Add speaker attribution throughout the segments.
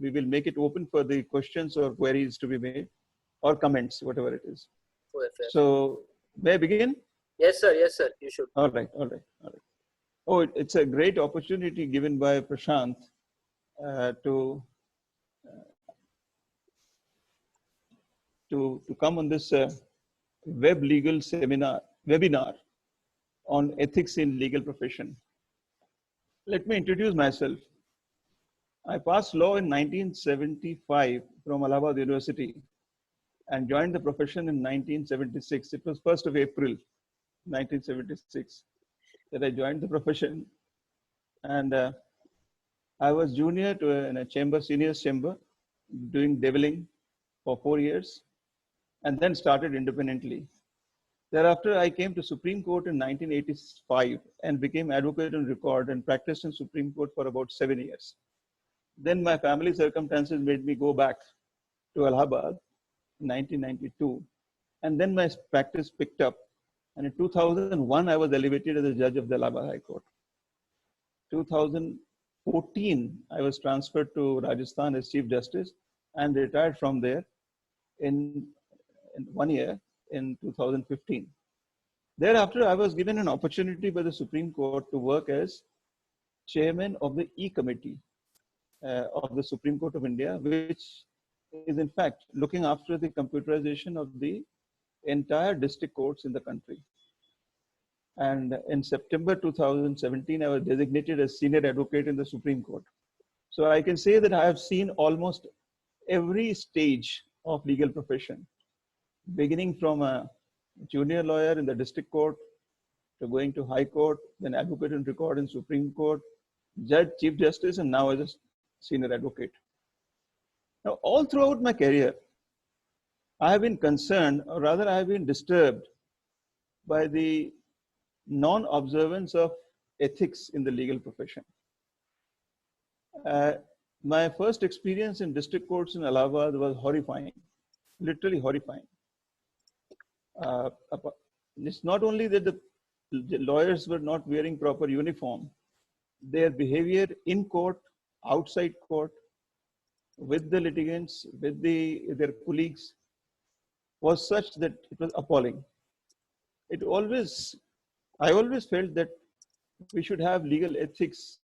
Speaker 1: we will make it open for the questions or queries to be made or comments, whatever it is. So may I begin?
Speaker 2: Yes, sir. Yes, sir. You should.
Speaker 1: All right. Oh, it's a great opportunity given by Prashant to come on this web legal webinar on ethics in legal profession. Let me introduce myself. I passed law in 1975 from Allahabad University and joined the profession in 1976. It was 1st of April, 1976 that I joined the profession. And I was junior in a chamber, seniors chamber, doing deviling for 4 years, and then started independently. Thereafter, I came to Supreme Court in 1985 and became advocate on record and practiced in Supreme Court for about 7 years. Then my family circumstances made me go back to Allahabad in 1992. And then my practice picked up. And in 2001, I was elevated as a judge of the Allahabad High Court. 2014, I was transferred to Rajasthan as Chief Justice and retired from there in 1 year in 2015. Thereafter, I was given an opportunity by the Supreme Court to work as chairman of the E-Committee of the Supreme Court of India, which is in fact looking after the computerization of the entire district courts in the country. And in September 2017, I was designated as senior advocate in the Supreme Court. So I can say that I have seen almost every stage of legal profession, beginning from a junior lawyer in the district court to going to High Court, then advocate on record in Supreme Court, judge, Chief Justice, and now as a senior advocate. Now, all throughout my career, I have been concerned, or rather I have been disturbed by the non-observance of ethics in the legal profession. My first experience in district courts in Allahabad was horrifying, literally horrifying. It's not only that the lawyers were not wearing proper uniform, their behavior in court, outside court, with the litigants, with their colleagues, was such that it was appalling. I always felt that we should have legal ethics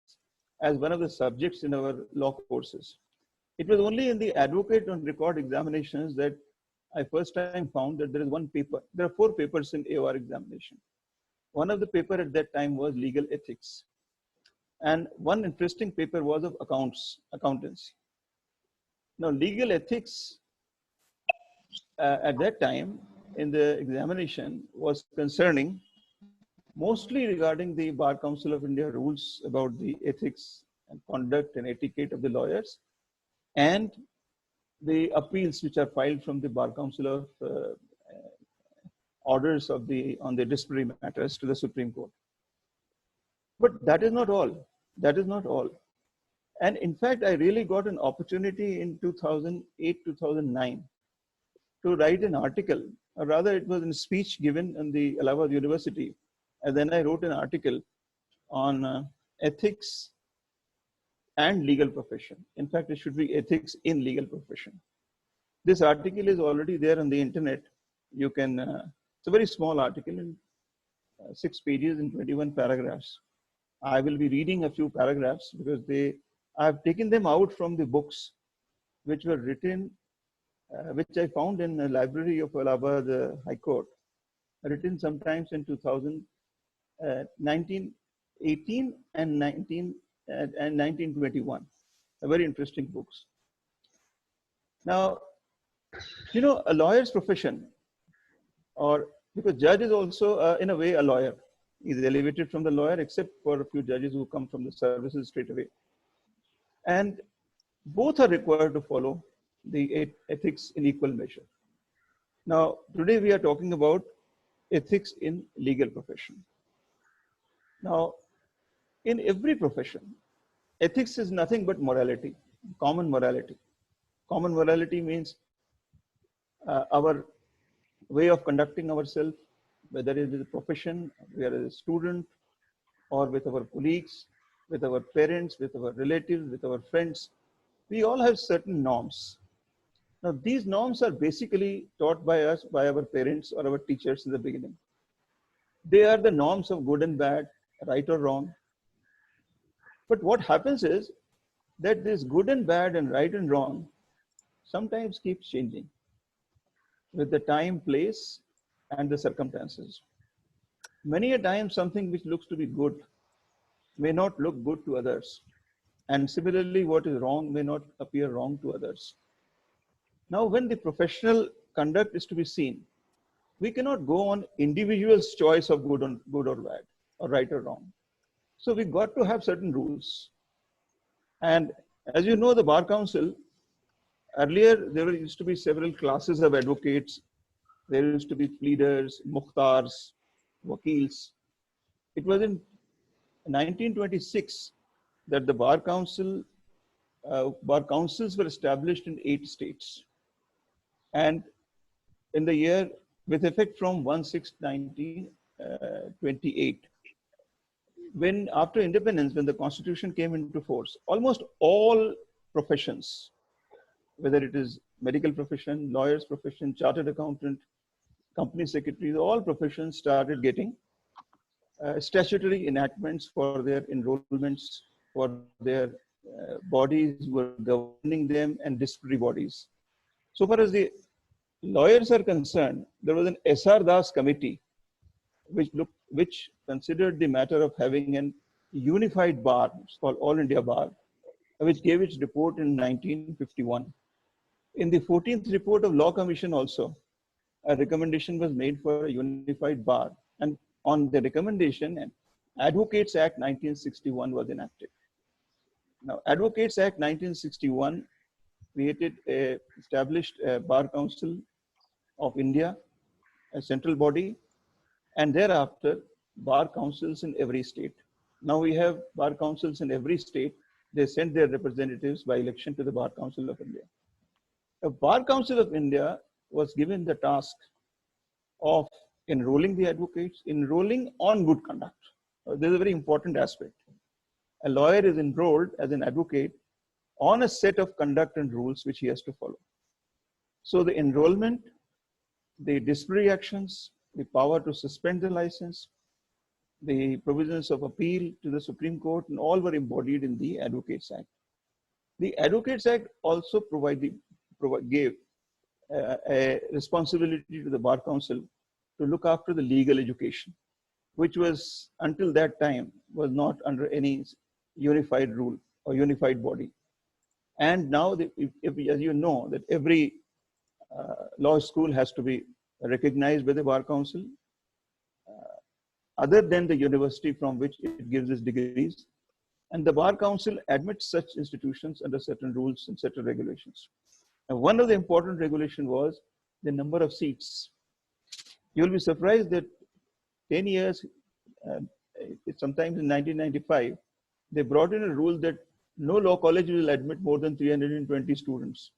Speaker 1: as one of the subjects in our law courses. It was only in the advocate on record examinations that I first time found that there is one paper. There are 4 papers in AOR examination. One of the paper at that time was legal ethics. And one interesting paper was of accountancy. Now, legal ethics at that time in the examination was concerning mostly regarding the Bar Council of India rules about the ethics and conduct and etiquette of the lawyers, and the appeals which are filed from the Bar Council of orders on the disciplinary matters to the Supreme Court. But that is not all. That is not all. And in fact, I really got an opportunity in 2008, 2009 to write an article, or rather it was a speech given in the Allahabad University. And then I wrote an article on ethics and legal profession. In fact, it should be ethics in legal profession. This article is already there on the internet. You can, it's a very small article in 6 pages and 21 paragraphs. I will be reading a few paragraphs because I have taken them out from the books which were written, which I found in the library of Allahabad High Court, written sometimes in 1918 and 1921. Very interesting books. Now, you know, a lawyer's profession, or because judge is also in a way a lawyer. He's elevated from the lawyer, except for a few judges who come from the services straight away. And both are required to follow the ethics in equal measure. Now, today we are talking about ethics in legal profession. Now, in every profession, ethics is nothing but morality, common morality. Common morality means our way of conducting ourselves, whether it is a profession, we are a student, or with our colleagues, with our parents, with our relatives, with our friends. we all have certain norms. Now, these norms are basically taught by us, by our parents or our teachers in the beginning. They are the norms of good and bad, right or wrong. But what happens is that this good and bad and right and wrong sometimes keeps changing with the time, place, and the circumstances. Many a time, something which looks to be good may not look good to others. And similarly, what is wrong may not appear wrong to others. Now, when the professional conduct is to be seen, we cannot go on individual's choice of good or bad, or right or wrong. So we got to have certain rules. And as you know, the Bar Council, earlier there used to be several classes of advocates. There used to be pleaders, mukhtars, wakils. It was in 1926 that the Bar Councils were established in 8 states. And in the year, with effect from 1/6/1928, when after independence, when the Constitution came into force, almost all professions, whether it is medical profession, lawyer's profession, chartered accountant, company secretaries, all professions started getting statutory enactments for their enrollments, for their bodies were governing them, and disciplinary bodies. So far as the lawyers are concerned, there was an S.R. Das committee which considered the matter of having an unified bar, it's called All India Bar, which gave its report in 1951. In the 14th report of Law Commission also, a recommendation was made for a unified bar. And on the recommendation, an Advocates Act 1961 was enacted. Now, Advocates Act 1961 established a Bar Council of India, a central body, and thereafter bar councils in every state. Now we have bar councils in every state. They send their representatives by election to the Bar Council of India. The Bar Council of India was given the task of enrolling the advocates, enrolling on good conduct. This is a very important aspect. A lawyer is enrolled as an advocate on a set of conduct and rules which he has to follow. So the enrollment, the disciplinary actions, the power to suspend the license, the provisions of appeal to the Supreme Court, and all were embodied in the Advocates Act. The Advocates Act also gave a responsibility to the Bar Council to look after the legal education, which was until that time was not under any unified rule or unified body. And now, as you know, that every law school has to be recognized by the Bar Council, other than the university from which it gives its degrees. And the Bar Council admits such institutions under certain rules and certain regulations. And one of the important regulations was the number of seats. You'll be surprised that 10 years, sometimes in 1995, they brought in a rule that no law college will admit more than 320 students.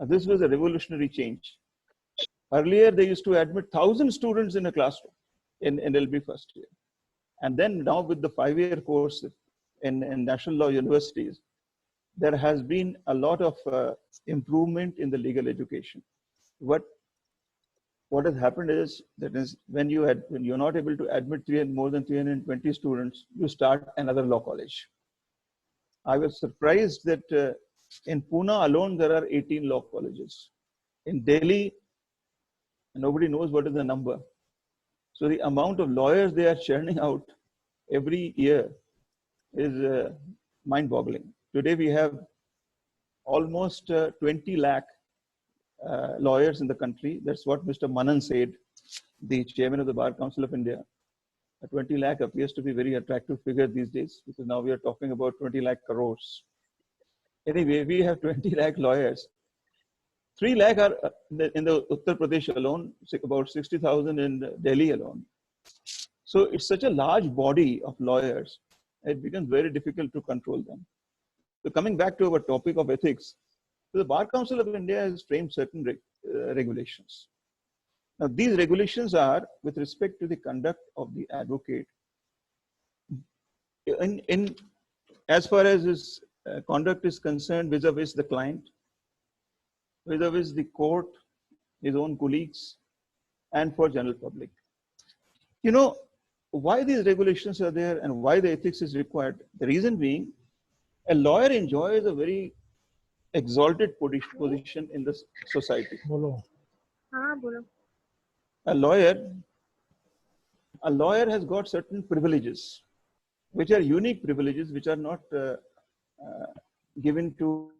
Speaker 1: This was a revolutionary change. Earlier, they used to admit 1,000 students in a classroom in LLB first year. And then now with the 5-year course in national law universities, there has been a lot of improvement in the legal education. What has happened is that when you're not able to admit more than 320 students, you start another law college. I was surprised that in Pune alone, there are 18 law colleges. In Delhi, nobody knows what is the number. So the amount of lawyers they are churning out every year is mind-boggling. Today we have almost 20 lakh lawyers in the country. That's what Mr. Manan said, the chairman of the Bar Council of India. 20 lakh appears to be a very attractive figure these days, because now we are talking about 20 lakh crores. Anyway, we have 20 lakh lawyers. 3 lakh are in the Uttar Pradesh alone, about 60,000 in Delhi alone. So it's such a large body of lawyers, it becomes very difficult to control them. So coming back to our topic of ethics, the Bar Council of India has framed certain regulations. Now, these regulations are with respect to the conduct of the advocate. As far as his conduct is concerned vis-a-vis the client, vis-a-vis the court, his own colleagues, and for general public. You know, why these regulations are there and why the ethics is required? The reason being, a lawyer enjoys a very exalted position in the society.
Speaker 3: Bolo.
Speaker 1: A lawyer has got certain privileges, which are unique privileges, which are not given to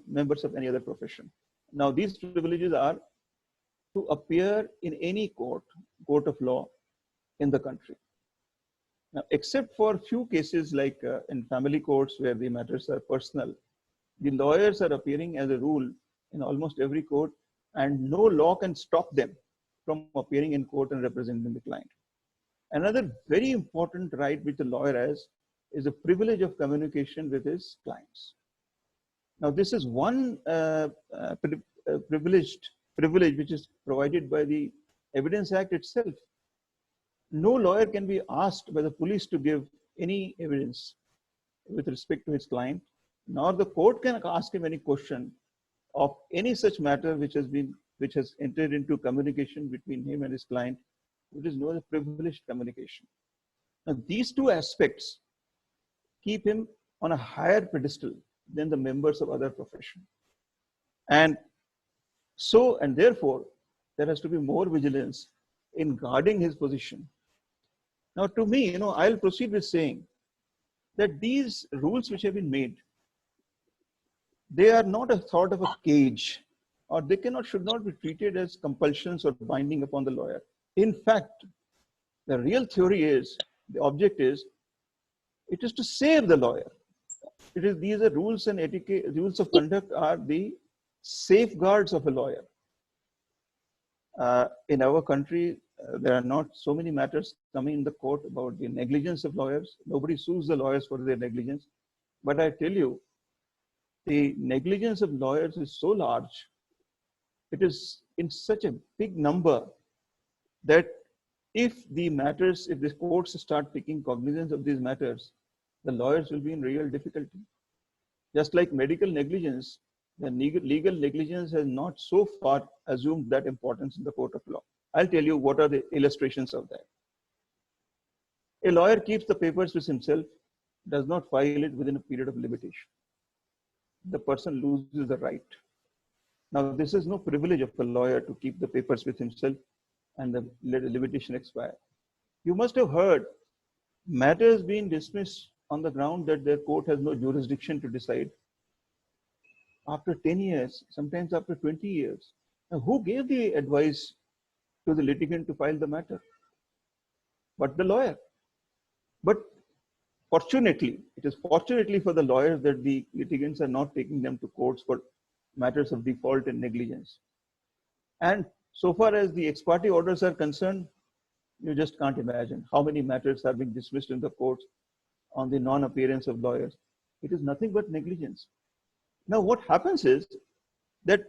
Speaker 1: members of any other profession. Now, these privileges are to appear in any court of law in the country. Now, except for few cases like in family courts where the matters are personal, the lawyers are appearing as a rule in almost every court, and no law can stop them from appearing in court and representing the client. Another very important right which the lawyer has is the privilege of communication with his clients. Now, this is one privilege which is provided by the Evidence Act itself. No lawyer can be asked by the police to give any evidence with respect to his client, nor the court can ask him any question of any such matter which has entered into communication between him and his client, which is known as privileged communication. Now, these two aspects keep him on a higher pedestal than the members of other profession. And therefore, there has to be more vigilance in guarding his position. Now, to me, I'll proceed with saying that these rules which have been made, they are not a sort of a cage, or they should not be treated as compulsions or binding upon the lawyer. In fact, the real theory is, the object is, it is to save the lawyer. These are rules and etiquette, rules of conduct are the safeguards of a lawyer. In our country, there are not so many matters coming in the court about the negligence of lawyers. Nobody sues the lawyers for their negligence. But I tell you, the negligence of lawyers is so large, it is in such a big number that if the courts start taking cognizance of these matters, the lawyers will be in real difficulty. Just like medical negligence, the legal negligence has not so far assumed that importance in the court of law. I'll tell you what are the illustrations of that. A lawyer keeps the papers with himself, does not file it within a period of limitation. The person loses the right. Now, this is no privilege of a lawyer to keep the papers with himself and let the limitation expire. You must have heard matters being dismissed on the ground that their court has no jurisdiction to decide. After 10 years, sometimes after 20 years. Now, who gave the advice to the litigant to file the matter? But the lawyer. But fortunately, it is fortunately for the lawyers that the litigants are not taking them to courts for matters of default and negligence. And so far as the ex parte orders are concerned, you just can't imagine how many matters are being dismissed in the courts on the non-appearance of lawyers. It is nothing but negligence. Now, what happens is that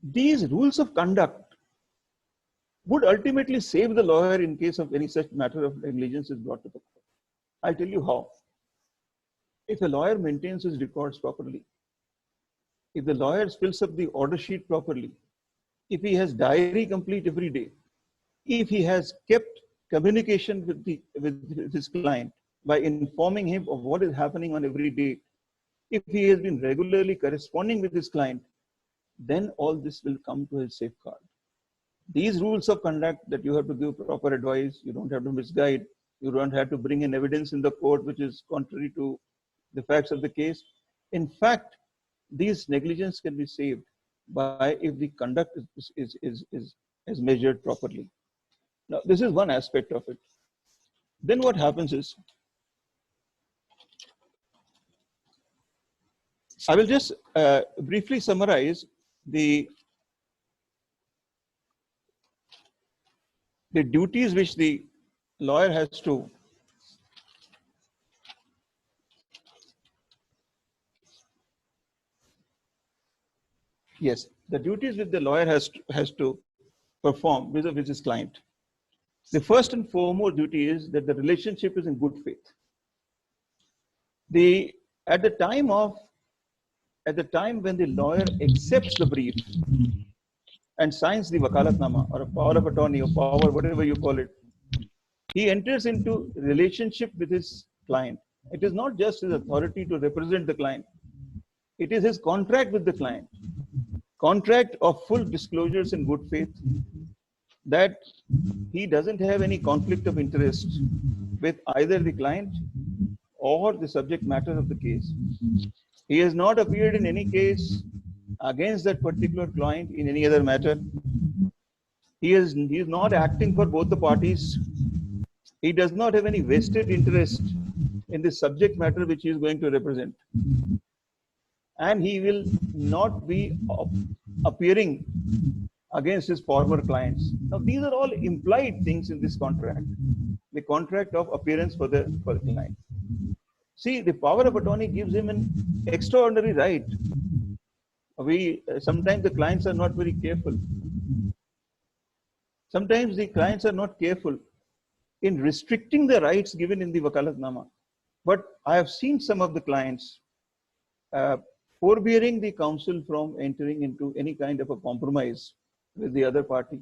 Speaker 1: these rules of conduct would ultimately save the lawyer in case of any such matter of negligence is brought to the court. I'll tell you how. If a lawyer maintains his records properly, if the lawyer fills up the order sheet properly, if he has diary complete every day, if he has kept communication with his client by informing him of what is happening on every day, if he has been regularly corresponding with his client, then all this will come to his safeguard. These rules of conduct that you have to give proper advice, you don't have to misguide, you don't have to bring in evidence in the court which is contrary to the facts of the case. In fact, these negligence can be saved by if the conduct is measured properly. Now, this is one aspect of it. Then what happens is, I will just briefly summarize the duties which the lawyer has to the duties which the lawyer has to perform with his client. The first and foremost duty is that the relationship is in good faith. The At the time of, at the time when the lawyer accepts the brief and signs the wakalatnama or a power of attorney or power, whatever you call it, he enters into relationship with his client. It is not just his authority to represent the client. It is his contract with the client, contract of full disclosures in good faith, that he doesn't have any conflict of interest with either the client or the subject matter of the case. He has not appeared in any case against that particular client in any other matter. He is not acting for both the parties. He does not have any vested interest in the subject matter which he is going to represent. And he will not be appearing against his former clients. Now, these are all implied things in this contract, the contract of appearance for the client. See, the power of attorney gives him an extraordinary right. Sometimes the clients are not very careful. Sometimes the clients are not careful in restricting the rights given in the wakalatnama. But I have seen some of the clients forbearing the counsel from entering into any kind of a compromise with the other party,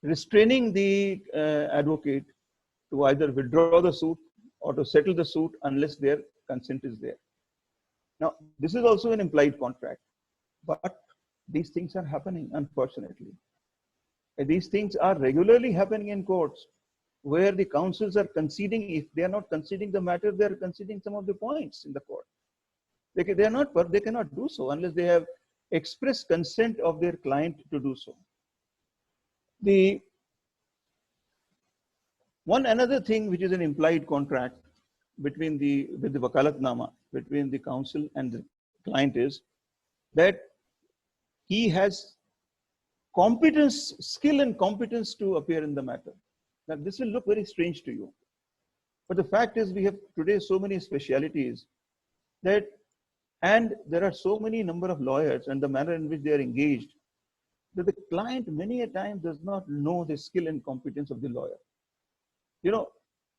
Speaker 1: restraining the advocate to either withdraw the suit or to settle the suit unless their consent is there. Now, this is also an implied contract, but these things are happening, unfortunately. And these things are regularly happening in courts where the counsels are conceding. If they are not conceding the matter, they are conceding some of the points in the court. They cannot do so unless they have express consent of their client to do so. The another thing which is an implied contract between with the wakalatnama between the counsel and the client is that he has competence, skill and competence to appear in the matter. Now, this will look very strange to you, but the fact is we have today so many specialities that, and there are so many number of lawyers and the manner in which they are engaged, that the client many a time does not know the skill and competence of the lawyer. You know,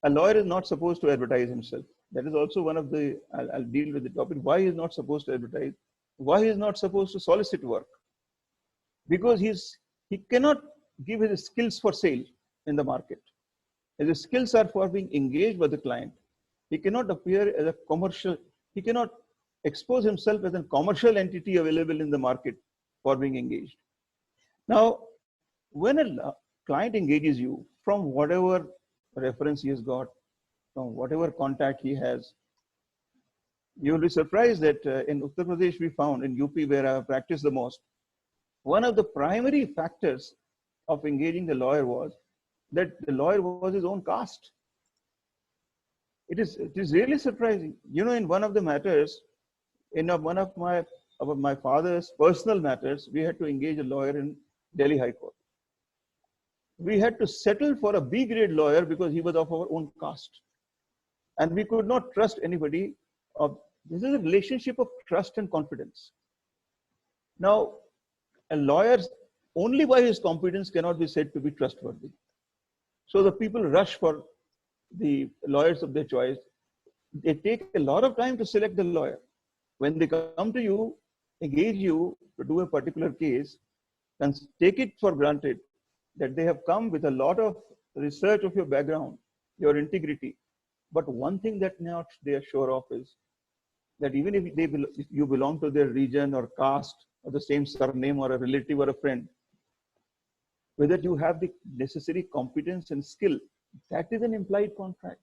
Speaker 1: a lawyer is not supposed to advertise himself. That is also one of the, I'll deal with the topic, why he is not supposed to advertise, why he is not supposed to solicit work. Because he cannot give his skills for sale in the market. His skills are for being engaged by the client. He cannot appear as a commercial, he cannot expose himself as a commercial entity available in the market for being engaged. Now, when a client engages you from whatever reference he has got, from whatever contact he has, you will be surprised that in Uttar Pradesh we found, in UP where I have practiced the most, one of the primary factors of engaging the lawyer was that the lawyer was his own caste. It is really surprising. You know, in one of the matters, in one of my father's personal matters, we had to engage a lawyer in Delhi High Court. We had to settle for a B grade lawyer because he was of our own caste. And we could not trust anybody. This is a relationship of trust and confidence. Now, a lawyer only by his competence cannot be said to be trustworthy. So the people rush for the lawyers of their choice. They take a lot of time to select the lawyer. When they come to you, engage you to do a particular case, and take it for granted that they have come with a lot of research of your background, your integrity. But one thing that not they are sure of is that even if you belong to their region or caste or the same surname or a relative or a friend, whether you have the necessary competence and skill, that is an implied contract.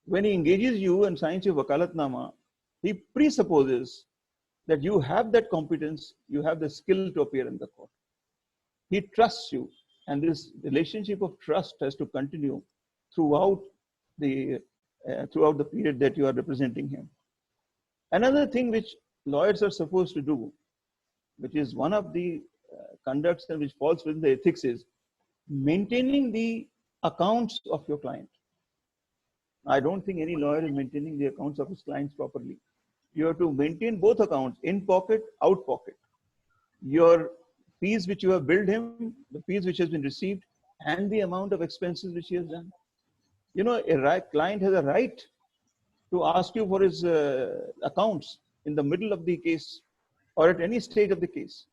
Speaker 1: When he engages you and signs your wakalatnama, he presupposes that you have that competence, you have the skill to appear in the court. He trusts you, and this relationship of trust has to continue throughout the period that you are representing him. Another thing which lawyers are supposed to do, which is one of the conducts and which falls within the ethics, is maintaining the accounts of your client. I don't think any lawyer is maintaining the accounts of his clients properly. You have to maintain both accounts, in pocket, out pocket. Your fees which you have billed him, the fees which has been received, and the amount of expenses which he has done. You know, a client has a right to ask you for his accounts in the middle of the case or at any stage of the case,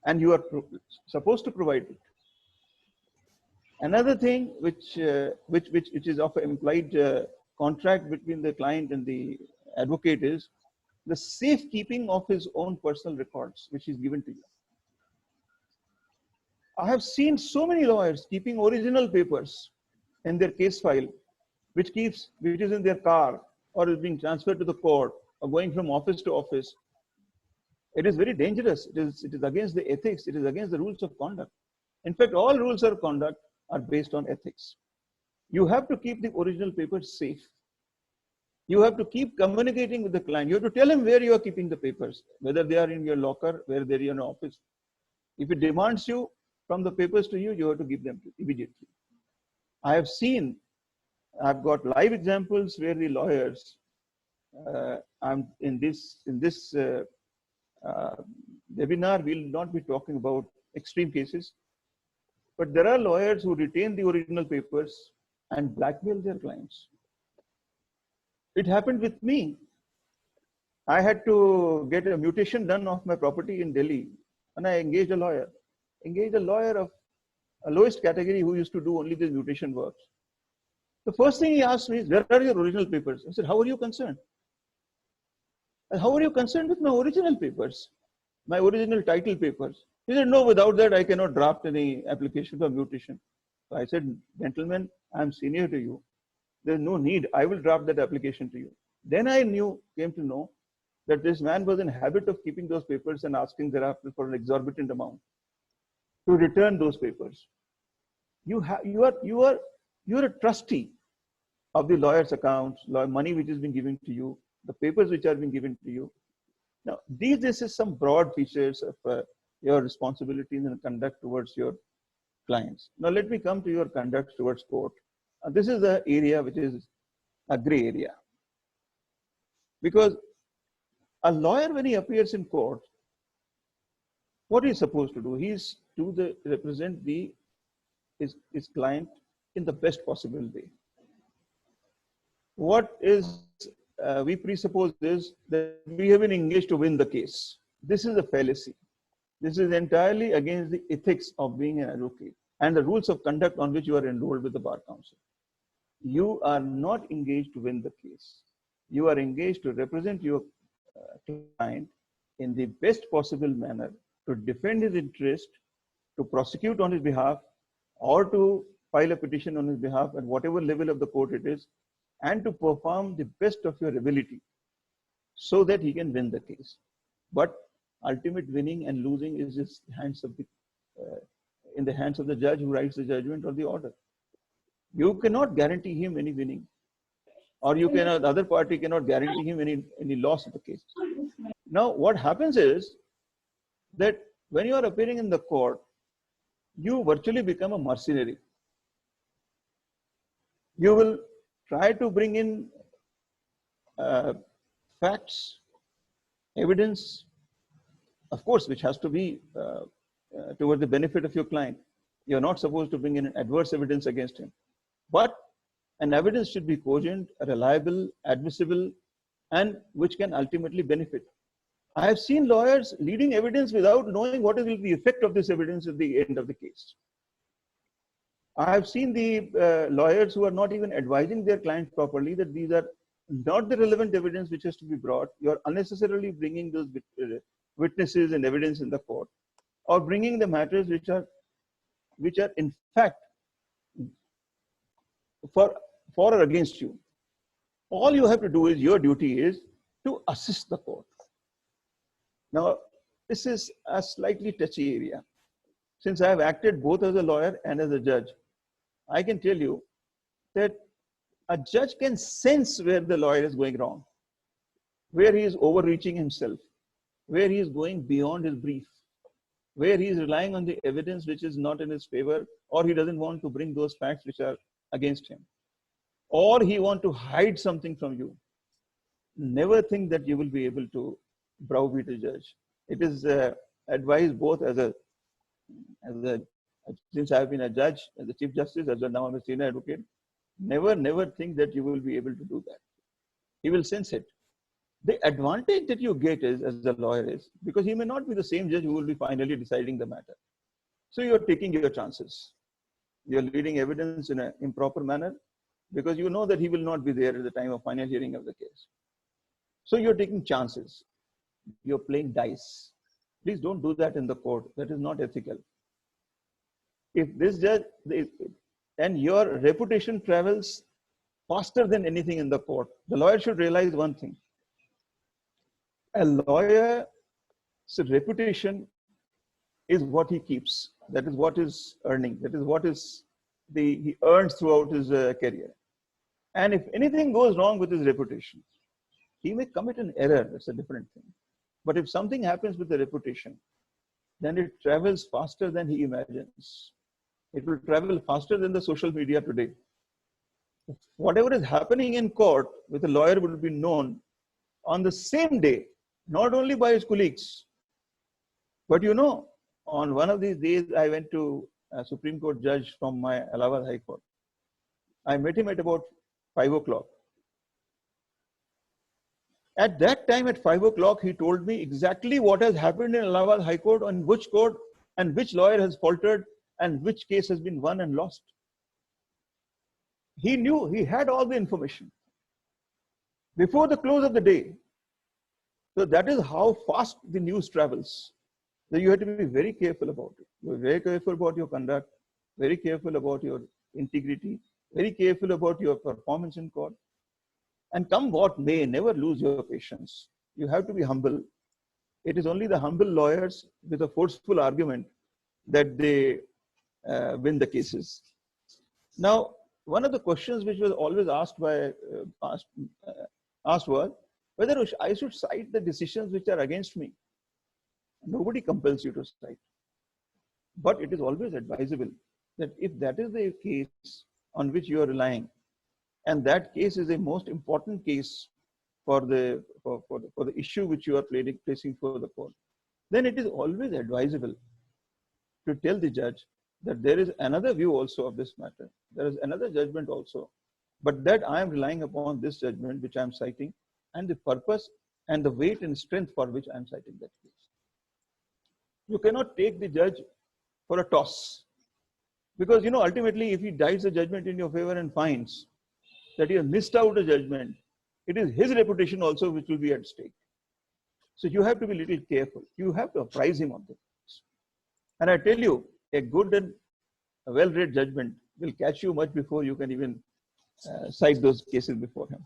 Speaker 1: and you are supposed to provide it. Another thing which is of an implied contract between the client and the advocate is the safekeeping of his own personal records, which is given to you. I have seen so many lawyers keeping original papers in their case file, which is in their car or is being transferred to the court or going from office to office. It is very dangerous. It is against the ethics. It is against the rules of conduct. In fact, all rules of conduct are based on ethics. You have to keep the original papers safe. You have to keep communicating with the client. You have to tell him where you are keeping the papers, whether they are in your locker, where they are in your office. If it demands you from the papers to you, you have to give them immediately. I've got live examples where the lawyers, in this webinar, we'll not be talking about extreme cases, but there are lawyers who retain the original papers and blackmail their clients. It happened with me. I had to get a mutation done of my property in Delhi, and I engaged a lawyer of a lowest category who used to do only the mutation works. The first thing he asked me is, where are your original papers? I said, how are you concerned? How are you concerned with my original papers, my original title papers? He said, no, without that, I cannot draft any application for mutation. So I said, gentlemen, I'm senior to you. There's no need. I will draft that application to you. Then I came to know that this man was in habit of keeping those papers and asking thereafter for an exorbitant amount to return those papers. You are a trustee of the lawyer's accounts, money which is being given to you, the papers which are being given to you. Now, this is some broad features of your responsibilities and conduct towards your clients. Now, let me come to your conduct towards court. This is the area which is a gray area. Because a lawyer, when he appears in court, what is he supposed to do? He is to represent his client in the best possible way. What is we presuppose is that we have been engaged to win the case. This is a fallacy. This is entirely against the ethics of being an advocate and the rules of conduct on which you are enrolled with the Bar Council. You are not engaged to win the case. You are engaged to represent your client in the best possible manner, to defend his interest, to prosecute on his behalf, or to file a petition on his behalf at whatever level of the court it is, and to perform the best of your ability so that he can win the case. But ultimate winning and losing is in the hands of the judge who writes the judgment or the order. You cannot guarantee him any winning, or the other party cannot guarantee him any loss of the case. Now, what happens is that when you are appearing in the court, you virtually become a mercenary. You will try to bring in facts, evidence, of course, which has to be toward the benefit of your client. You're not supposed to bring in adverse evidence against him. But an evidence should be cogent, reliable, admissible, and which can ultimately benefit. I have seen lawyers leading evidence without knowing what will be the effect of this evidence at the end of the case. I have seen the lawyers who are not even advising their clients properly that these are not the relevant evidence which has to be brought. You are unnecessarily bringing those witnesses and evidence in the court, or bringing the matters which are in fact for or against you. All you have to do is, your duty is to assist the court. Now, this is a slightly touchy area. Since I have acted both as a lawyer and as a judge, I can tell you that a judge can sense where the lawyer is going wrong, where he is overreaching himself, where he is going beyond his brief, where he is relying on the evidence which is not in his favor, or he doesn't want to bring those facts which are against him, or he wants to hide something from you. Never think that you will be able to browbeat a judge. It is advised both since I have been a judge, as a Chief Justice, as well now I'm a senior advocate. Never think that you will be able to do that. He will sense it. The advantage that you get is, as a lawyer is, because he may not be the same judge who will be finally deciding the matter. So you're taking your chances. You're leading evidence in an improper manner because you know that he will not be there at the time of final hearing of the case. So you're taking chances. You're playing dice. Please don't do that in the court. That is not ethical. If this judge, and your reputation travels faster than anything in the court, the lawyer should realize one thing. A lawyer's reputation is what he keeps. That is what is earning. That is what is he earns throughout his career. And if anything goes wrong with his reputation, he may commit an error. That's a different thing. But if something happens with the reputation, then it travels faster than he imagines. It will travel faster than the social media today. Whatever is happening in court with a lawyer will be known on the same day, not only by his colleagues, but you know, on one of these days, I went to a Supreme Court judge from my Allahabad High Court. I met him at about 5 o'clock. At that time, at 5 o'clock, he told me exactly what has happened in Allahabad High Court, on which court and which lawyer has faltered and which case has been won and lost. He knew, he had all the information before the close of the day. So that is how fast the news travels. So you have to be very careful about it. You're very careful about your conduct, very careful about your integrity, very careful about your performance in court. And come what may, never lose your patience. You have to be humble. It is only the humble lawyers with a forceful argument that they win the cases. Now, one of the questions which was always asked by asked was whether I should cite the decisions which are against me. Nobody compels you to cite. But it is always advisable that if that is the case on which you are relying, and that case is a most important case for the issue which you are placing for the court, then it is always advisable to tell the judge that there is another view also of this matter. There is another judgment also, but that I am relying upon this judgment which I am citing and the purpose and the weight and strength for which I am citing that case. You cannot take the judge for a toss, because you know ultimately if he dies the judgment in your favor and finds that he has missed out a judgment, it is his reputation also which will be at stake. So you have to be a little careful. You have to apprise him of this. And I tell you, a good and a well-read judgment will catch you much before you can even cite those cases before him.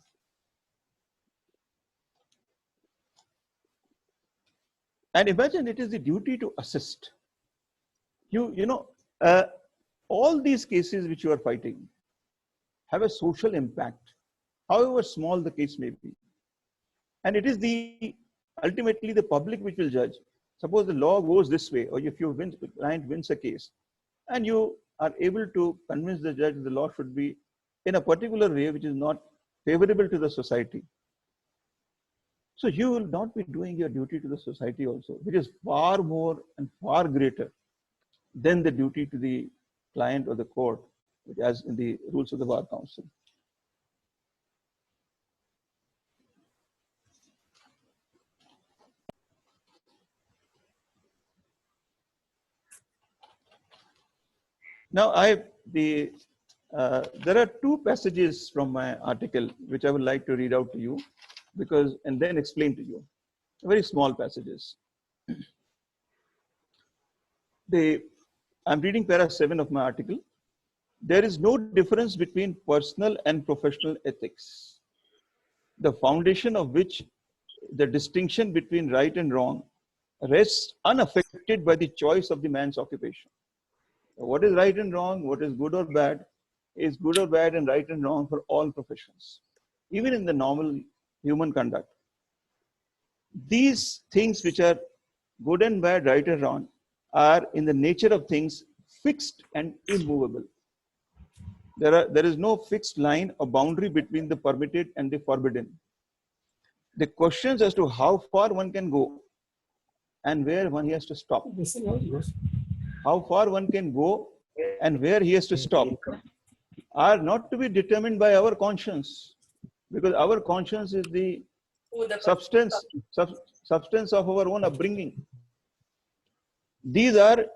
Speaker 1: And imagine it is the duty to assist. All these cases which you are fighting have a social impact, however small the case may be. And it is ultimately the public which will judge. Suppose the law goes this way, or if the client wins a case, and you are able to convince the judge the law should be in a particular way which is not favorable to the society. So you will not be doing your duty to the society also, which is far more and far greater than the duty to the client or the court, which as in the rules of the Bar Council. Now there are two passages from my article which I would like to read out to you, and then explain to you. Very small passages. I'm reading para 7 of my article. There is no difference between personal and professional ethics, the foundation of which the distinction between right and wrong rests unaffected by the choice of the man's occupation. What is right and wrong, what is good or bad, is good or bad and right and wrong for all professions, even in the normal human conduct. These things which are good and bad, right and wrong, are in the nature of things fixed and immovable. There is no fixed line or boundary between the permitted and the forbidden. The questions as to how far one can go and where one has to stop, how far one can go and where he has to stop, are not to be determined by our conscience, because our conscience is the substance of our own upbringing. These are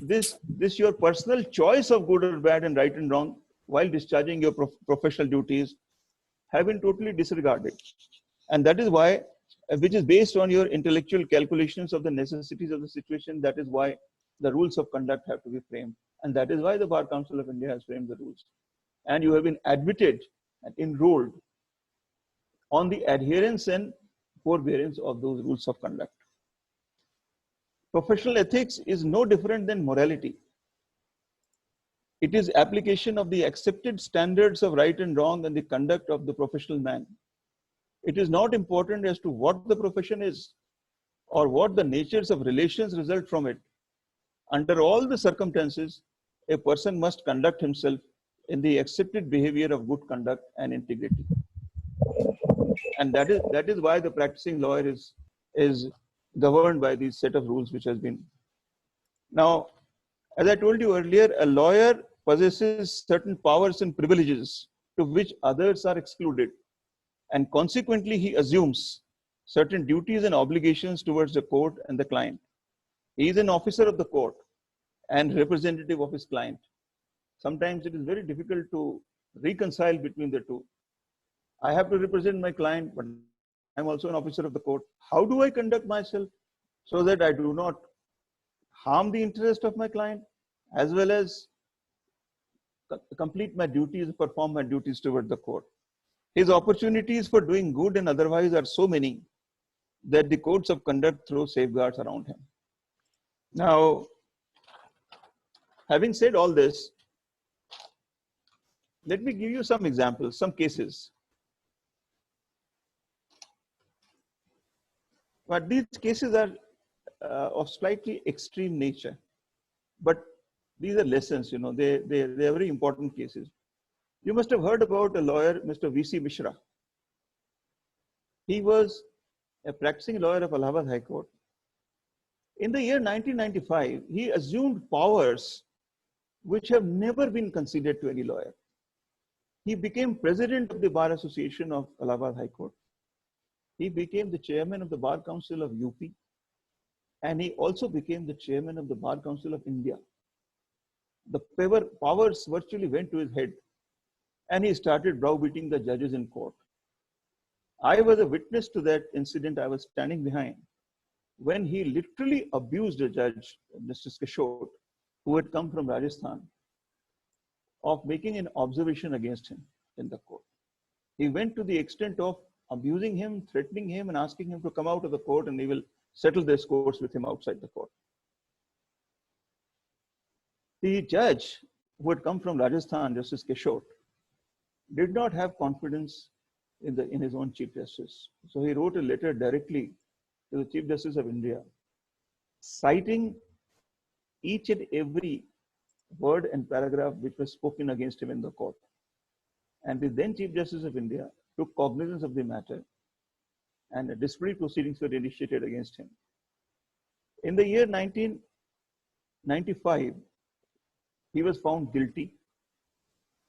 Speaker 1: this your personal choice of good or bad and right and wrong while discharging your professional duties have been totally disregarded, and that is why, which is based on your intellectual calculations of the necessities of the situation. That is why the rules of conduct have to be framed, and that is why the Bar Council of India has framed the rules, and you have been admitted and enrolled on the adherence and forbearance of those rules of conduct. Professional ethics is no different than morality. It is application of the accepted standards of right and wrong and the conduct of the professional man. It is not important as to what the profession is or what the natures of relations result from it. Under all the circumstances, a person must conduct himself in the accepted behavior of good conduct and integrity. And that is why the practicing lawyer is governed by these set of rules which has been. Now, as I told you earlier, a lawyer possesses certain powers and privileges to which others are excluded. And consequently, he assumes certain duties and obligations towards the court and the client. He is an officer of the court and representative of his client. Sometimes it is very difficult to reconcile between the two. I have to represent my client, but I'm also an officer of the court. How do I conduct myself so that I do not harm the interest of my client, as well as complete my duties, perform my duties toward the court? His opportunities for doing good and otherwise are so many that the codes of conduct throw safeguards around him. Now, having said all this, let me give you some examples, some cases. But these cases are of slightly extreme nature. But these are lessons, you know, they're very important cases. You must have heard about a lawyer, Mr. V.C. Mishra. He was a practicing lawyer of Allahabad High Court. In the year 1995, he assumed powers which have never been conceded to any lawyer. He became president of the Bar Association of Allahabad High Court. He became the chairman of the Bar Council of UP, and he also became the chairman of the Bar Council of India. The powers virtually went to his head, and he started browbeating the judges in court. I was a witness to that incident. I was standing behind when he literally abused a judge, Mr. Kishore, who had come from Rajasthan, of making an observation against him in the court. He went to the extent of abusing him, threatening him, and asking him to come out of the court, and he will settle this course with him outside the court. The judge who had come from Rajasthan, Justice Kishore, did not have confidence in his own Chief Justice. So he wrote a letter directly to the Chief Justice of India, citing each and every word and paragraph which was spoken against him in the court. And the then Chief Justice of India took cognizance of the matter, and disciplinary proceedings were initiated against him. In the year 1995, he was found guilty.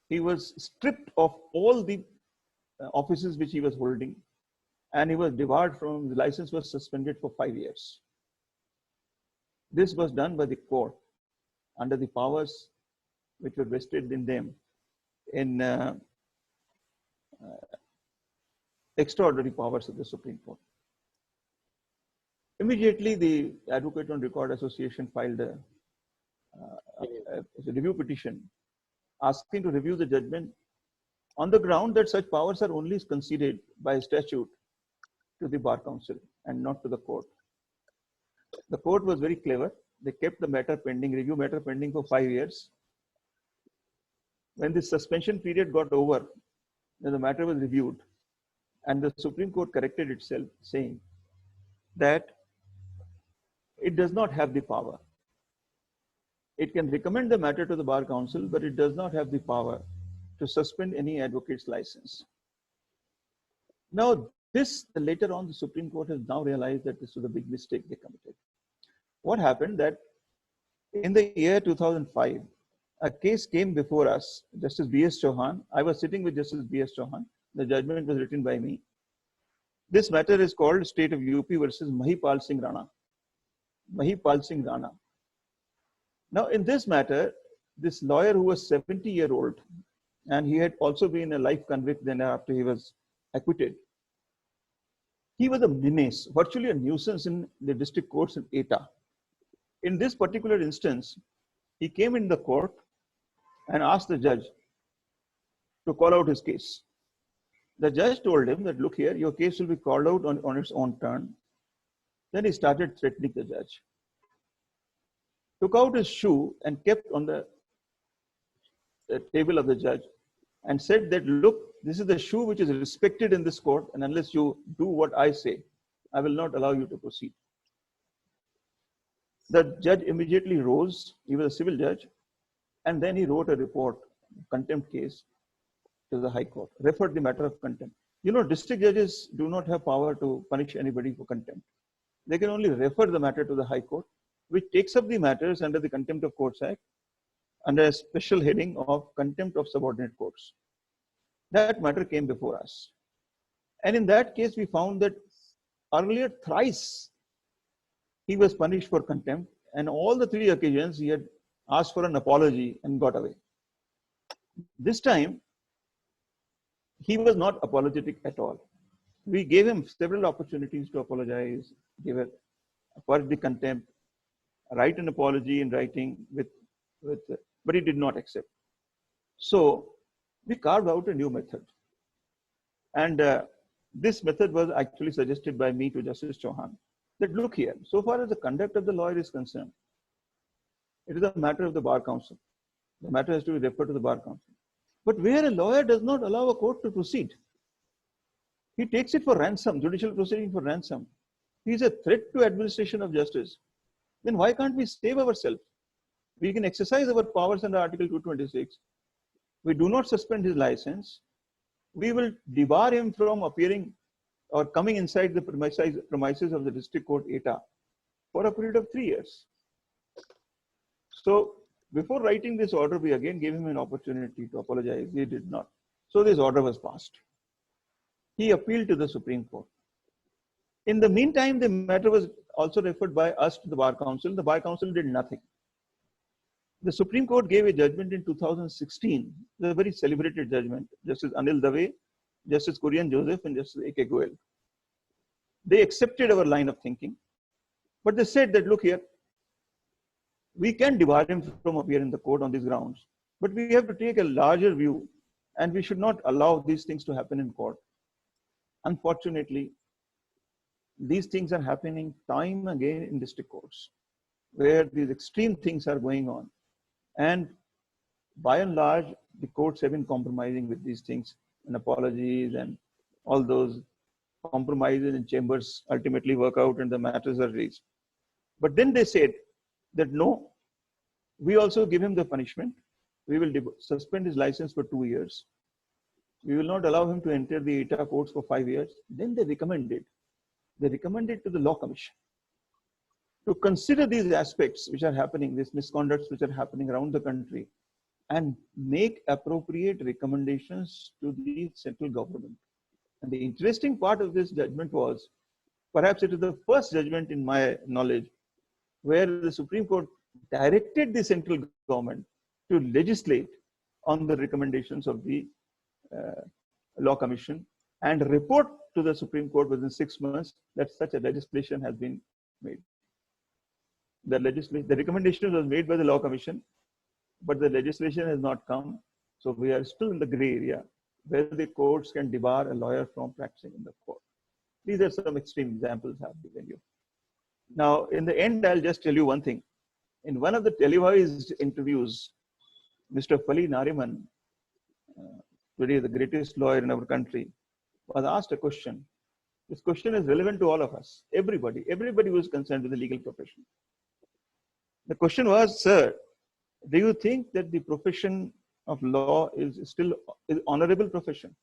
Speaker 1: He was stripped of all the offices which he was holding, and he was debarred from, the license was suspended for 5 years. This was done by the court under the powers which were vested in them in extraordinary powers of the Supreme Court. Immediately, the Advocate on Record Association filed a review petition asking to review the judgment on the ground that such powers are only conceded by statute to the Bar Council and not to the court. The court was very clever. They kept the matter pending, review matter pending for 5 years. When the suspension period got over, then the matter was reviewed, and the Supreme Court corrected itself, saying that it does not have the power. It can recommend the matter to the Bar Council, but it does not have the power to suspend any advocate's license. Now, later on, the Supreme Court has now realized that this was a big mistake they committed. What happened that in the year 2005, a case came before us, Justice B.S. Chauhan. I was sitting with Justice B.S. Chauhan. The judgment was written by me. This matter is called State of UP versus Mahipal Singh Rana. Mahipal Singh Rana. Now, in this matter, this lawyer who was 70-year-old, and he had also been a life convict then after he was acquitted. He was a menace, virtually a nuisance in the district courts in Etah. In this particular instance, he came in the court and asked the judge to call out his case. The judge told him that, look here, your case will be called out on its own turn. Then he started threatening the judge. Took out his shoe and kept on the table of the judge and said that, look, this is the shoe which is respected in this court, and unless you do what I say, I will not allow you to proceed. The judge immediately rose. He was a civil judge, and then he wrote a report, contempt case, to the High Court, referred the matter of contempt. You know, district judges do not have power to punish anybody for contempt. They can only refer the matter to the High Court, which takes up the matters under the Contempt of Courts Act under a special heading of contempt of subordinate courts. That matter came before us. And in that case, we found that earlier thrice he was punished for contempt, and all the 3 occasions he had asked for an apology and got away. This time, he was not apologetic at all. We gave him several opportunities to apologize, purge the contempt, write an apology in writing, but he did not accept. So we carved out a new method. And this method was actually suggested by me to Justice Chauhan. That, look here, so far as the conduct of the lawyer is concerned, it is a matter of the Bar Council. The matter has to be referred to the Bar Council. But where a lawyer does not allow a court to proceed, he takes it for ransom, judicial proceeding for ransom. He is a threat to administration of justice. Then why can't we save ourselves? We can exercise our powers under Article 226. We do not suspend his license. We will debar him from appearing or coming inside the premises of the district court Etah for a period of 3 years. So before writing this order, we again gave him an opportunity to apologize. He did not. So this order was passed. He appealed to the Supreme Court. In the meantime, the matter was also referred by us to the Bar Council. The Bar Council did nothing. The Supreme Court gave a judgment in 2016, a very celebrated judgment. Justice Anil Dave, Justice Kurian Joseph, and Justice A.K. Goel. They accepted our line of thinking, but they said that, look here, we can debar him from appearing in the court on these grounds, but we have to take a larger view, and we should not allow these things to happen in court. Unfortunately, these things are happening time and again in district courts, where these extreme things are going on. And by and large, the courts have been compromising with these things, and apologies and all those compromises in chambers ultimately work out and the matters are raised. But then they said that no, we also give him the punishment. We will suspend his license for 2 years. We will not allow him to enter the Etah courts for 5 years. Then they recommended to the Law Commission to consider these aspects which are happening, these misconducts which are happening around the country, and make appropriate recommendations to the central government. And the interesting part of this judgment was, perhaps it is the first judgment in my knowledge, where the Supreme Court directed the central government to legislate on the recommendations of the Law Commission and report to the Supreme Court within 6 months that such a legislation has been made. The recommendation was made by the Law Commission, but the legislation has not come. So we are still in the gray area where the courts can debar a lawyer from practicing in the court. These are some extreme examples I've given you. Now, in the end, I'll just tell you one thing. In one of the televised interviews, Mr. Fali Nariman, today the greatest lawyer in our country, was asked a question. This question is relevant to all of us, everybody who is concerned with the legal profession. The question was, sir, do you think that the profession of law is still an honorable profession?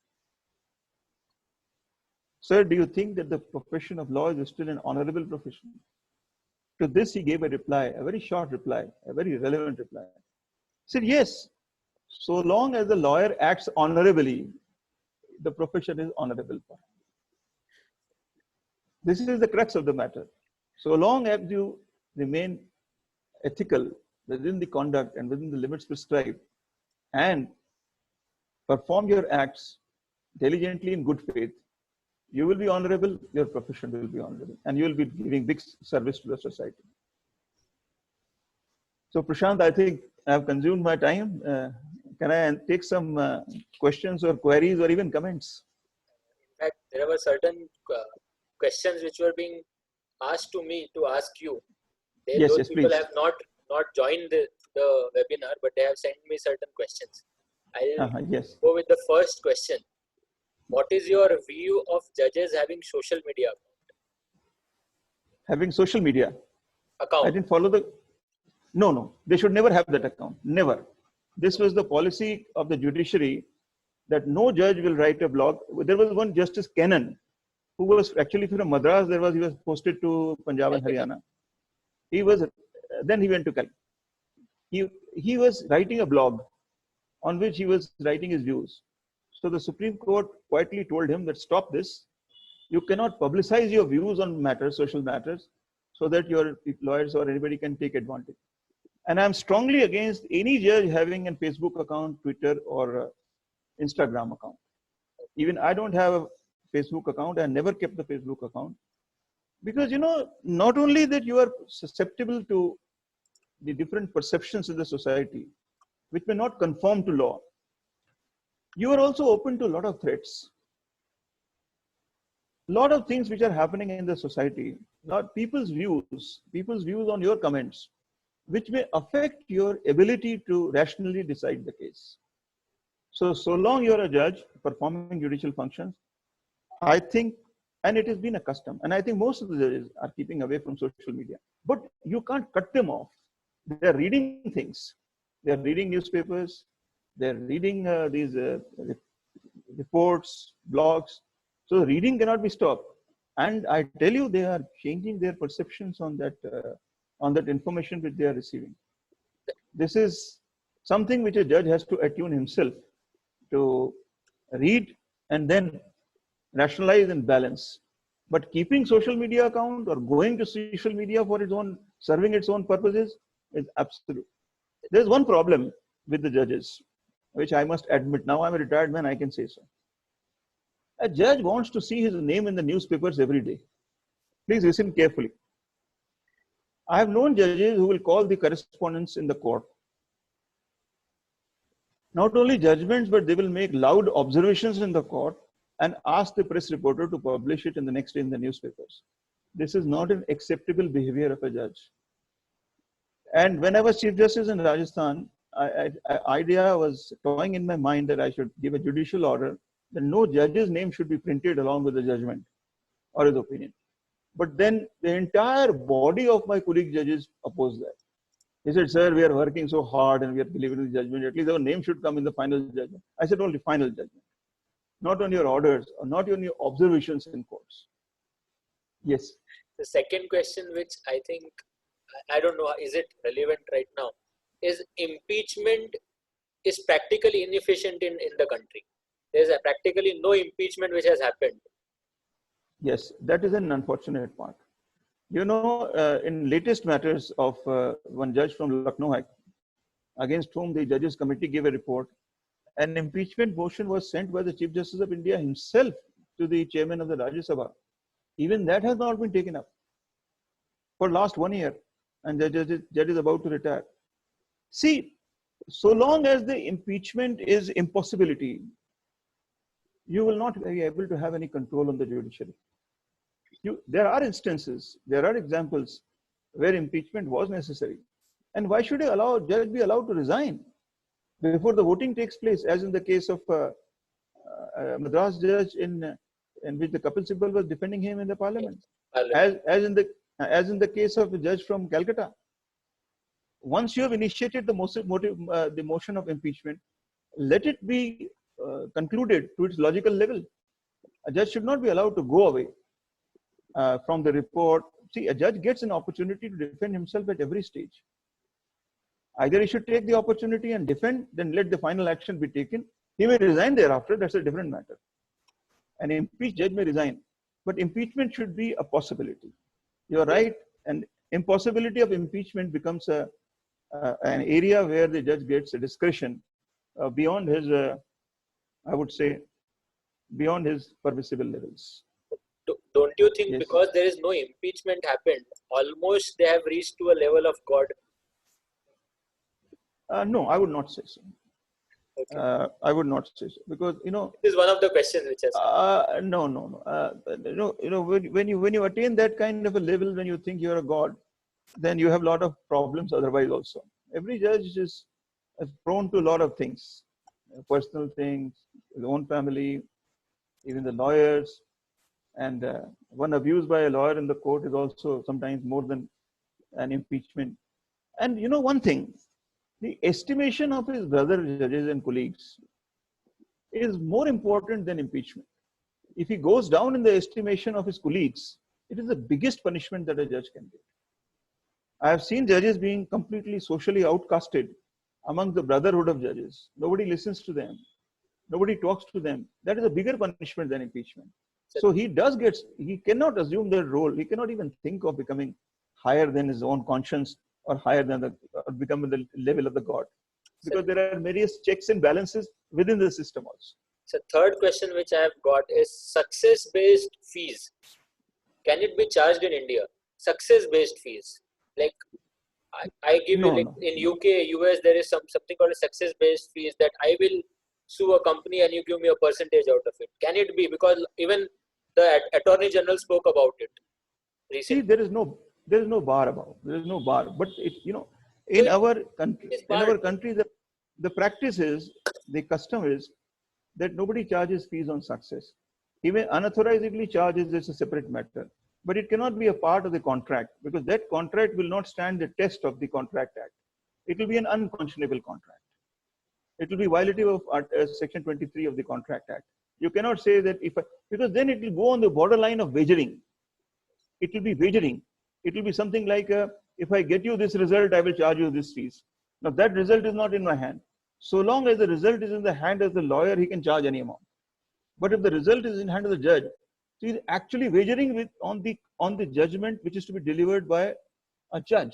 Speaker 1: Sir, do you think that the profession of law is still an honorable profession? To this, he gave a reply, a very short reply, a very relevant reply. Said yes, so long as the lawyer acts honorably, the profession is honorable. This is the crux of the matter. So long as you remain ethical within the conduct and within the limits prescribed and perform your acts diligently in good faith, you will be honorable, your profession will be honorable, and you will be giving big service to the society. So Prashant, I think I have consumed my time. Can I take some questions or queries or even comments?
Speaker 2: In fact, there were certain questions which were being asked to me to ask you.
Speaker 1: Yes,
Speaker 2: those
Speaker 1: yes,
Speaker 2: people
Speaker 1: please.
Speaker 2: have not joined the webinar, but they have sent me certain questions. I'll
Speaker 1: Yes.
Speaker 2: go with the first question. What is your view of judges having social media
Speaker 1: Having social media.
Speaker 2: account?
Speaker 1: I didn't follow the. No. They should never have that account. Never. This was the policy of the judiciary that no judge will write a blog. There was one Justice Kennan, who was actually from Madras. He was posted to Punjab and Haryana. He was. Then he went to Calcutta. He was writing a blog on which he was writing his views. So the Supreme Court quietly told him that stop this. You cannot publicize your views on matters, social matters, so that your lawyers or anybody can take advantage. And I'm strongly against any judge having a Facebook account, Twitter, or Instagram account. Even I don't have a Facebook account. I never kept the Facebook account. Because, not only that you are susceptible to the different perceptions in the society, which may not conform to law, you are also open to a lot of threats. A lot of things which are happening in the society, not people's views on your comments, which may affect your ability to rationally decide the case. So long you're a judge performing judicial functions, I think, and it has been a custom, and I think most of the judges are keeping away from social media. But you can't cut them off. They're reading things. They're reading newspapers. They're reading these reports, blogs. So reading cannot be stopped. And I tell you, they are changing their perceptions on that information which they are receiving. This is something which a judge has to attune himself to read and then rationalize and balance. But keeping social media account or going to social media for its own, serving its own purposes is absolute. There's one problem with the judges, which I must admit. Now I'm a retired man, I can say so. A judge wants to see his name in the newspapers every day. Please listen carefully. I have known judges who will call the correspondents in the court. Not only judgments, but they will make loud observations in the court and ask the press reporter to publish it in the next day in the newspapers. This is not an acceptable behavior of a judge. And when I was Chief Justice in Rajasthan, idea was toying in my mind that I should give a judicial order that no judge's name should be printed along with the judgment or his opinion. But then the entire body of my colleague judges opposed that. He said, sir, we are working so hard and we are delivering the judgment. At least our name should come in the final judgment. I said, only final judgment. Not on your orders or not on your observations in courts. Yes.
Speaker 2: The second question, which I think, I don't know, is it relevant right now, is impeachment is practically inefficient in the country. There's practically no impeachment which has happened.
Speaker 1: Yes, that is an unfortunate part. In latest matters of one judge from Lucknow, against whom the Judges Committee gave a report, an impeachment motion was sent by the Chief Justice of India himself to the chairman of the Rajya Sabha. Even that has not been taken up for last 1 year, and the judge is about to retire. See, so long as the impeachment is impossibility, you will not be able to have any control on the judiciary. There are instances, there are examples where impeachment was necessary. And why should a judge be allowed to resign before the voting takes place, as in the case of Madras judge in which the Kapil Sibal was defending him in the parliament, as in the case of the judge from Calcutta. Once you have initiated the motion of impeachment, let it be concluded to its logical level. A judge should not be allowed to go away from the report. See, a judge gets an opportunity to defend himself at every stage. Either he should take the opportunity and defend, then let the final action be taken. He may resign thereafter, that's a different matter. An impeached judge may resign, but impeachment should be a possibility. You're right, and impossibility of impeachment becomes an area where the judge gets a discretion beyond his, I would say, beyond his permissible levels.
Speaker 2: Don't you think
Speaker 1: Yes.
Speaker 2: because there is no impeachment happened, almost they have reached to a level of God?
Speaker 1: No, I would not say so.
Speaker 2: Okay.
Speaker 1: I would not say so because
Speaker 2: This is one of the questions which has come.
Speaker 1: no. When you attain that kind of a level, when you think you're a god, then you have a lot of problems. Otherwise, also, every judge is prone to a lot of things, personal things, his own family, even the lawyers, and one abused by a lawyer in the court is also sometimes more than an impeachment. And one thing, the estimation of his brother judges and colleagues is more important than impeachment. If he goes down in the estimation of his colleagues, it is the biggest punishment that a judge can get. I have seen judges being completely socially outcasted among the brotherhood of judges. Nobody listens to them. Nobody talks to them. That is a bigger punishment than impeachment. So he cannot assume that role. He cannot even think of becoming higher than his own conscience or higher than or becoming the level of the God. Because there are various checks and balances within the system also.
Speaker 2: So third question which I have got is success-based fees. Can it be charged in India? Success-based fees. Like I give you like in UK, US, there is something called a success-based fees that I will sue a company and you give me a percentage out of it. Can it be? Because even the Attorney General spoke about it recently.
Speaker 1: See, there is no bar about. There is no bar. But in our country, the practice is, the custom is that nobody charges fees on success. Even unauthorizedly charges is a separate matter. But it cannot be a part of the contract because that contract will not stand the test of the Contract Act. It will be an unconscionable contract. It will be violative of Section 23 of the Contract Act. You cannot say that because then it will go on the borderline of wagering. It will be wagering. It will be something like, if I get you this result, I will charge you this fees. Now that result is not in my hand. So long as the result is in the hand of the lawyer, he can charge any amount. But if the result is in the hand of the judge, he is actually wagering on the judgment which is to be delivered by a judge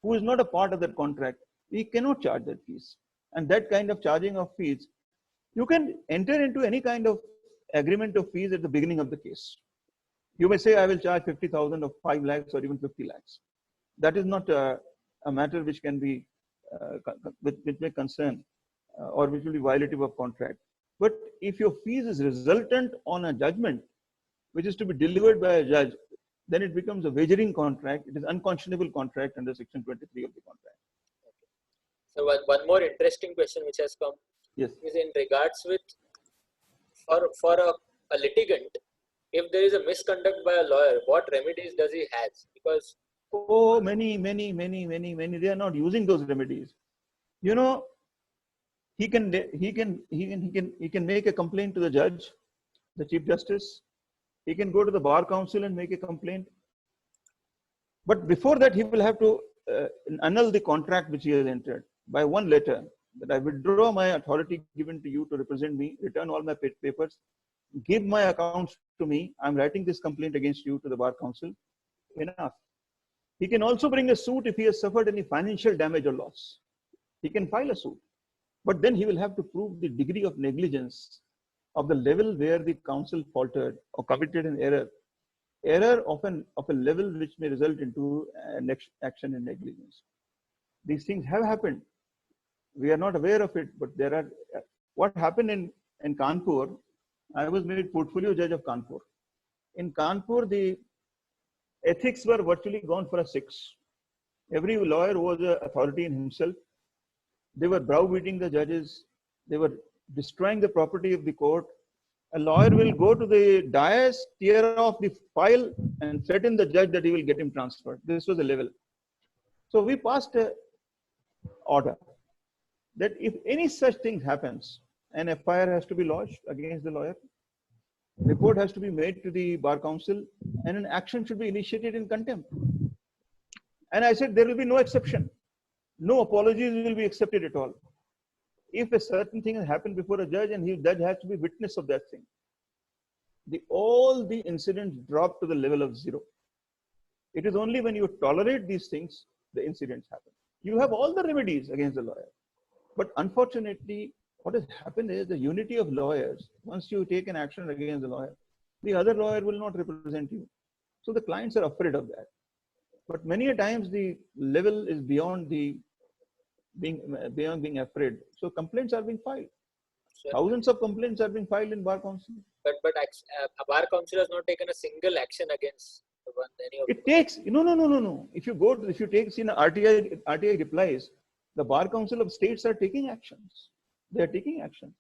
Speaker 1: who is not a part of that contract. He cannot charge that fees. And that kind of charging of fees, you can enter into any kind of agreement of fees at the beginning of the case. You may say, I will charge 50,000 or 5 lakhs or even 50 lakhs. That is not a matter which can be, which may concern or which will be violative of contract. But if your fees is resultant on a judgment which is to be delivered by a judge, then it becomes a wagering contract. It is unconscionable contract under Section 23 of the contract.
Speaker 2: So one more interesting question which has come is in regards with for a litigant, if there is a misconduct by a lawyer, what remedies does he have? Because
Speaker 1: many. They are not using those remedies. He can make a complaint to the judge, the Chief Justice. He can go to the Bar Council and make a complaint. But before that, he will have to annul the contract which he has entered by one letter, that I withdraw my authority given to you to represent me, return all my papers, give my accounts to me. I'm writing this complaint against you to the Bar Council. Enough. He can also bring a suit if he has suffered any financial damage or loss. He can file a suit. But then he will have to prove the degree of negligence of the level where the counsel faltered or committed an error. Error of a level which may result into an action in negligence. These things have happened. We are not aware of it, but there are. What happened in Kanpur, I was made portfolio judge of Kanpur. In Kanpur, the ethics were virtually gone for a six. Every lawyer was an authority in himself. They were browbeating the judges. They were destroying the property of the court. A lawyer will go to the dais, tear off the file, and threaten the judge that he will get him transferred. This was the level. So we passed an order that if any such thing happens, an FIR has to be lodged against the lawyer. Report has to be made to the Bar Council, and an action should be initiated in contempt. And I said there will be no exception. No apologies will be accepted at all. If a certain thing has happened before a judge and judge has to be witness of that thing, all the incidents drop to the level of zero. It is only when you tolerate these things, the incidents happen. You have all the remedies against the lawyer. But unfortunately, what has happened is the unity of lawyers, once you take an action against the lawyer, the other lawyer will not represent you. So the clients are afraid of that. But many a times the level is beyond being afraid. So complaints are being filed.
Speaker 2: So,
Speaker 1: Thousands of complaints are being filed in Bar Council.
Speaker 2: but a bar council has not taken a single action against any of
Speaker 1: It takes no. If you take see RTI replies, the Bar Council of States are taking actions. They are taking action.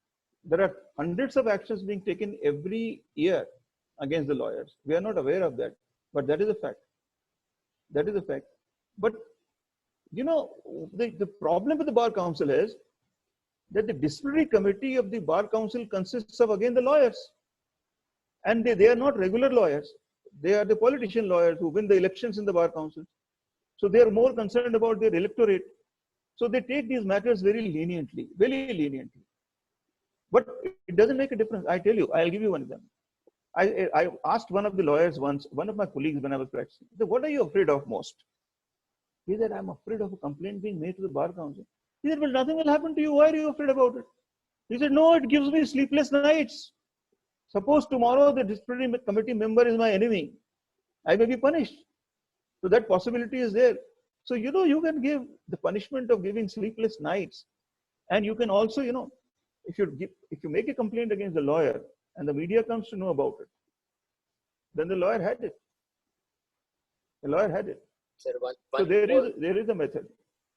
Speaker 1: There are hundreds of actions being taken every year against the lawyers. We are not aware of that, but that is a fact. That is a fact. But the problem with the Bar Council is that the disciplinary committee of the Bar Council consists of again the lawyers, and they are not regular lawyers. They are the politician lawyers who win the elections in the Bar Council. So they are more concerned about their electorate. So they take these matters very leniently. But it doesn't make a difference. I tell you, I'll give you one example. I asked one of the lawyers once, one of my colleagues when I was practicing, I said, what are you afraid of most? He said, I'm afraid of a complaint being made to the Bar Council. He said, well, nothing will happen to you. Why are you afraid about it? He said, no, it gives me sleepless nights. Suppose tomorrow the disciplinary committee member is my enemy. I may be punished. So that possibility is there. So, you can give the punishment of giving sleepless nights. And you can also, if you make a complaint against the lawyer and the media comes to know about it, then the lawyer had it. The lawyer had it.
Speaker 2: Sir,
Speaker 1: so there is a method.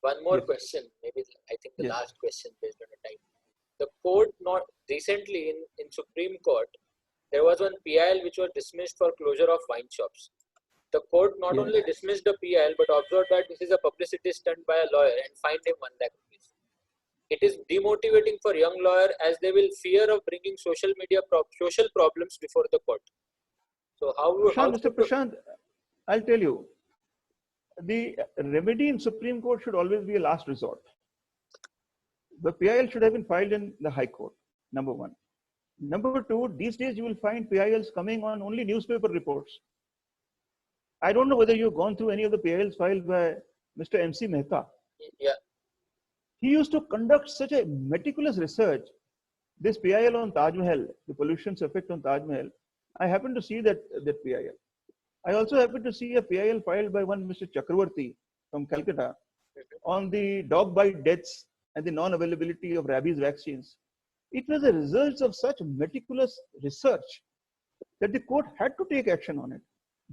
Speaker 2: One more question, maybe I think the last question based on the time. The court not recently in Supreme Court, there was one PIL which was dismissed for closure of wine shops. The court not only dismissed the PIL but observed that this is a publicity stunt by a lawyer and fined him 1 lakh rupees. It is demotivating for young lawyer as they will fear of bringing social problems before the court. So
Speaker 1: Mr. Prashant, I'll tell you, the remedy in Supreme Court should always be a last resort. The PIL should have been filed in the High Court, number one. Number two, these days you will find PILs coming on only newspaper reports. I don't know whether you've gone through any of the PILs filed by Mr. MC Mehta.
Speaker 2: Yeah.
Speaker 1: He used to conduct such a meticulous research. This PIL on Taj Mahal, the pollution's effect on Taj Mahal, I happened to see that PIL. I also happened to see a PIL filed by one Mr. Chakravarti from Calcutta on the dog bite deaths and the non-availability of rabies vaccines. It was a result of such meticulous research that the court had to take action on it.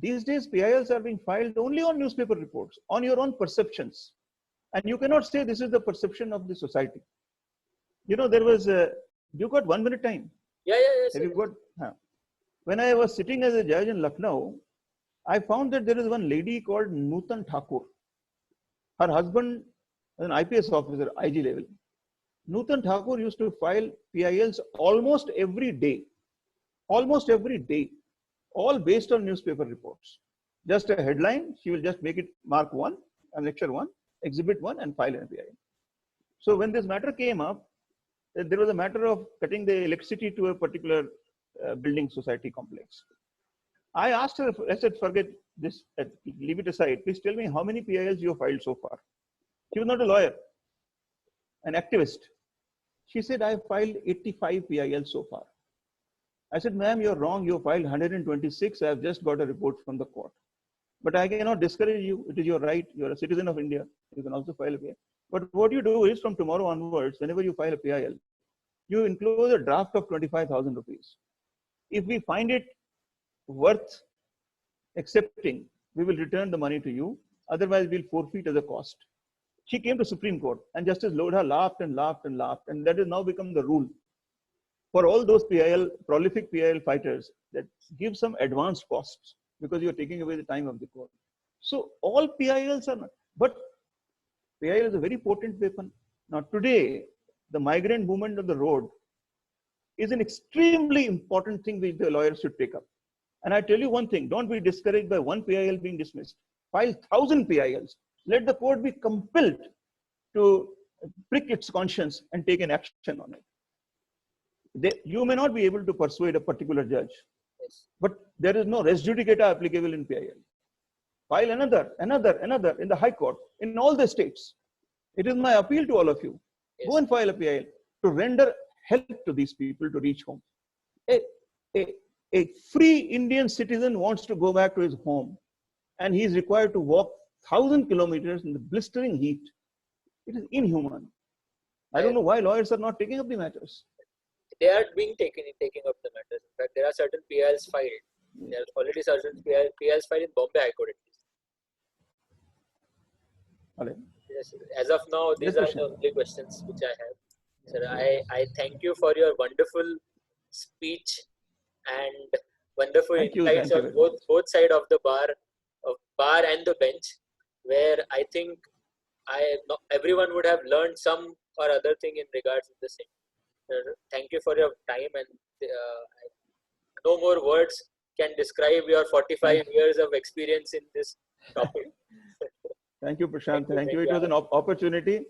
Speaker 1: These days, PILs are being filed only on newspaper reports, on your own perceptions. And you cannot say this is the perception of the society. There was you got 1 minute time?
Speaker 2: Yeah.
Speaker 1: Have you got? When I was sitting as a judge in Lucknow, I found that there is one lady called Nutan Thakur. Her husband is an IPS officer, IG level. Nutan Thakur used to file PILs almost every day, all based on newspaper reports. Just a headline, she will just make it mark 1, annexure 1, exhibit 1 and file an PIL. So when this matter came up, there was a matter of cutting the electricity to a particular building society complex. I asked her, I said, forget this, leave it aside. Please tell me how many PILs you have filed so far. She was not a lawyer, an activist. She said, I have filed 85 PILs so far. I said, ma'am, you're wrong. You filed 126. I have just got a report from the court. But I cannot discourage you. It is your right. You're a citizen of India. You can also file a PIL. But what you do is from tomorrow onwards, whenever you file a PIL, you enclose a draft of 25,000 rupees. If we find it worth accepting, we will return the money to you. Otherwise, we'll forfeit as a cost. She came to Supreme Court and Justice Lodha laughed. And that has now become the rule for all those prolific PIL fighters, that give some advanced costs because you're taking away the time of the court. So all PILs are not, but PIL is a very potent weapon. Now today, the migrant movement on the road is an extremely important thing which the lawyers should take up. And I tell you one thing, don't be discouraged by one PIL being dismissed. File 1,000 PILs. Let the court be compelled to prick its conscience and take an action on it. You may not be able to persuade a particular judge,
Speaker 2: Yes.
Speaker 1: but there is no res judicata applicable in PIL. File another in the High Court in all the states. It is my appeal to all of you.
Speaker 2: Yes.
Speaker 1: Go and file a PIL to render help to these people to reach home. A free Indian citizen wants to go back to his home, and he is required to walk 1,000 kilometers in the blistering heat. It is inhuman. I don't know why lawyers are not taking up the matters.
Speaker 2: They are being taking up the matters. In fact, there are certain PILs filed. There are already certain PILs filed in Bombay High Court at least. Yes, as of now, these are the only questions which I have. Sir, I thank you for your wonderful speech and wonderful insights on both sides of the bar and the bench, where I think everyone would have learned some or other thing in regards to the same. Thank you for your time, and no more words can describe your 45 years of experience in this topic.
Speaker 1: Thank you, Prashant. Thank you. It was an opportunity,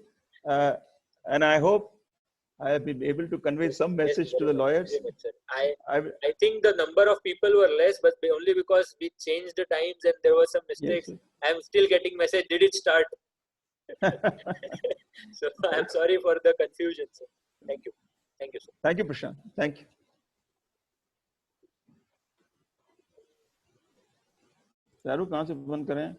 Speaker 1: and I hope I have been able to convey some message to the lawyers.
Speaker 2: I think the number of people were less, but only because we changed the times and there were some mistakes. Yes. I'm still getting message. Did it start? So I'm sorry for the confusion, sir. Thank you. Thank you, sir.
Speaker 1: Thank you, Prashant. Thank you. Shahrukh कहाँ से बंद करें?